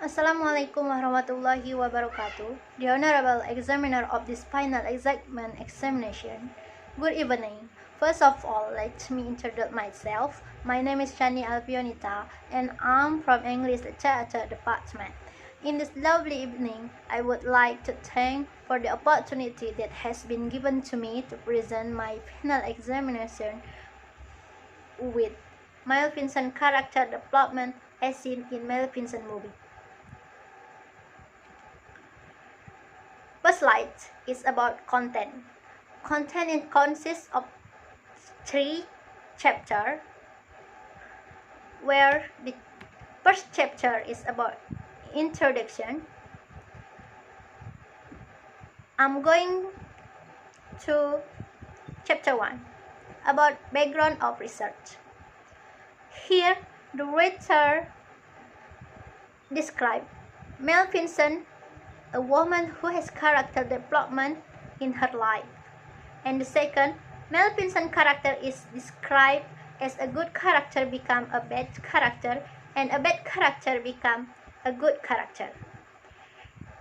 Assalamualaikum warahmatullahi wabarakatuh. The Honorable Examiner of this final examination. Good evening. First of all, let me introduce myself. My name is Chani Alvionita and I'm from English Literature Department. In this lovely evening, I would like to thank for the opportunity that has been given to me to present my final examination with Maleficent character development as seen in Maleficent movie. First slide is about content. Content consists of 3 chapters, where the first chapter is about introduction. I'm going to chapter 1 about background of research. Here, the writer describes Maleficent, a woman who has character development in her life. And the second, Maleficent character is described as a good character become a bad character, and a bad character become a good character.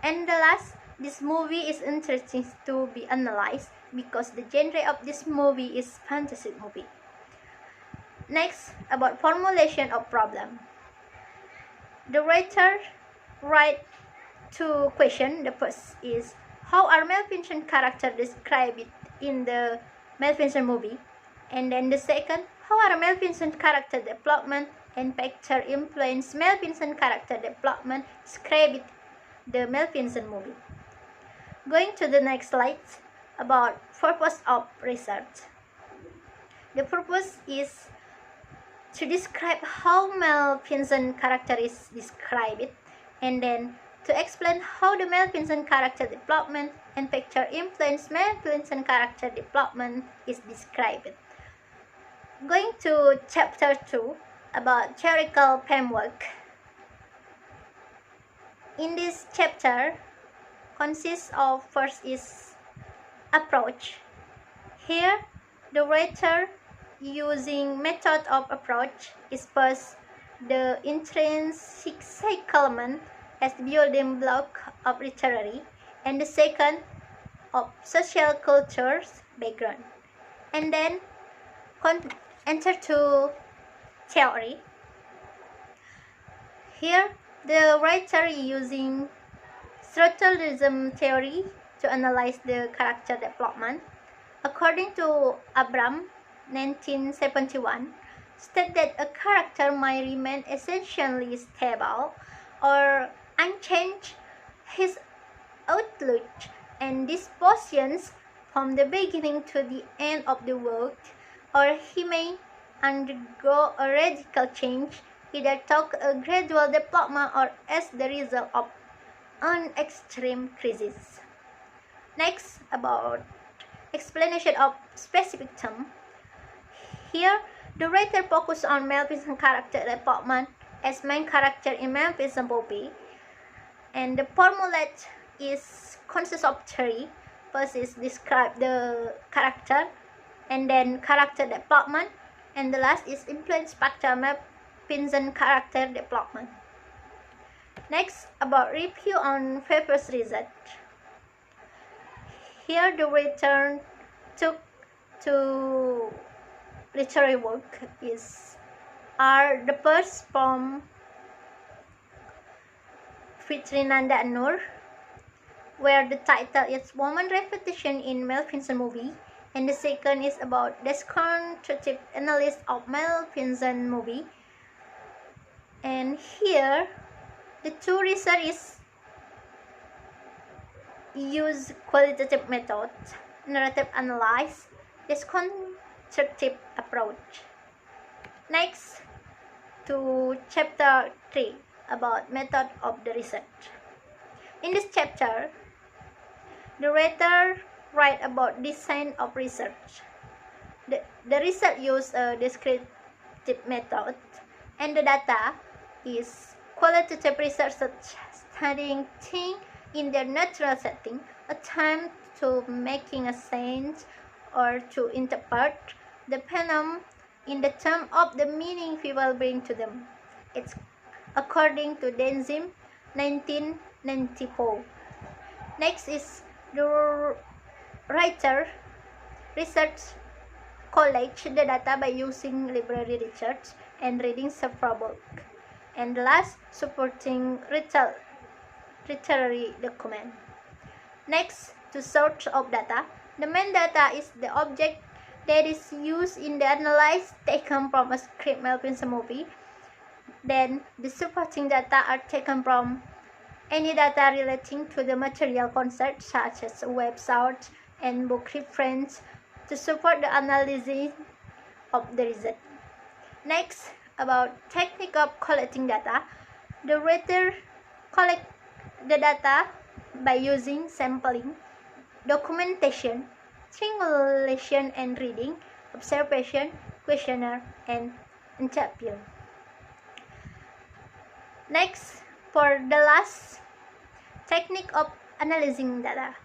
And the last, this movie is interesting to be analyzed because the genre of this movie is fantasy movie. Next, about formulation of problem. The writer write 2 questions. The first is, how are Maleficent character described in the Maleficent movie? And then the second, how are Maleficent character development and factor influence Maleficent character development described the Maleficent movie? Going to the next slide about purpose of research. The purpose is to describe how Maleficent character is described, and then to explain how the Maleficent character development and factor influence Maleficent character development is described. Going to chapter 2 about theoretical framework. In this chapter consists of first is approach. Here the writer using method of approach is first the intrinsic element as the building block of literary, and the second of social cultures background, and then enter to theory. Here the writer using structuralism theory to analyze the character development. According to Abram 1971, state that a character might remain essentially stable or unchanged his outlook and dispositions from the beginning to the end of the work, or he may undergo a radical change, either through a gradual development or as the result of an extreme crisis. Next, about explanation of specific term. Here, the writer focuses on Maleficent character development as main character in Maleficent movie, and the formulate is consists of 3. First is describe the character, and then character development, and the last is influence factor Maleficent character development. Next, about review on previous research. Here the writer took to literary work are the first from Fitrinanda Nur, where the title is Woman Repetition in Maleficent movie, and the second is about descriptive analysis of Maleficent movie. And here the 2 research use qualitative method, narrative analysis, descriptive approach. Next to chapter 3 about method of the research. In this chapter, the writer write about design of research. The research use a descriptive method, and the data is qualitative research studying things in their natural setting, attempt to making a sense or to interpret the phenomenon in the term of the meaning people bring to them. It's according to Denzim 1994. Next is the writer research collect the data by using library research and reading several books. And last, supporting literary document. Next, to source of data. The main data is the object that is used in the analysis taken from a script Mel Pinson movie. Then, the supporting data are taken from any data relating to the material concerned, such as web search and book reference, to support the analysis of the result. Next, about technique of collecting data. The writer collect the data by using sampling, documentation, triangulation and reading, observation, questionnaire, and interview. Next, for the last technique of analyzing data.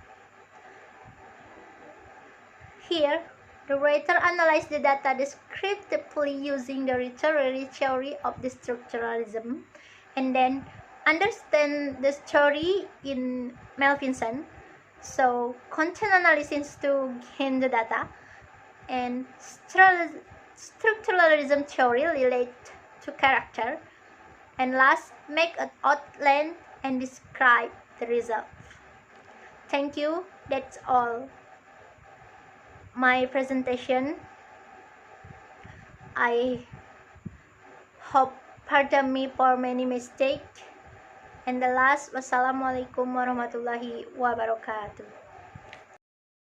Here, the writer analyzes the data descriptively using the literary theory of the structuralism, and then understand the story in Mel Pinson. So, content analysis to gain the data, and structuralism theory relate to character, and last, make an outline and describe the result. Thank you. That's all my presentation. I hope pardon me for many mistakes. And the last, wassalamualaikum warahmatullahi wabarakatuh.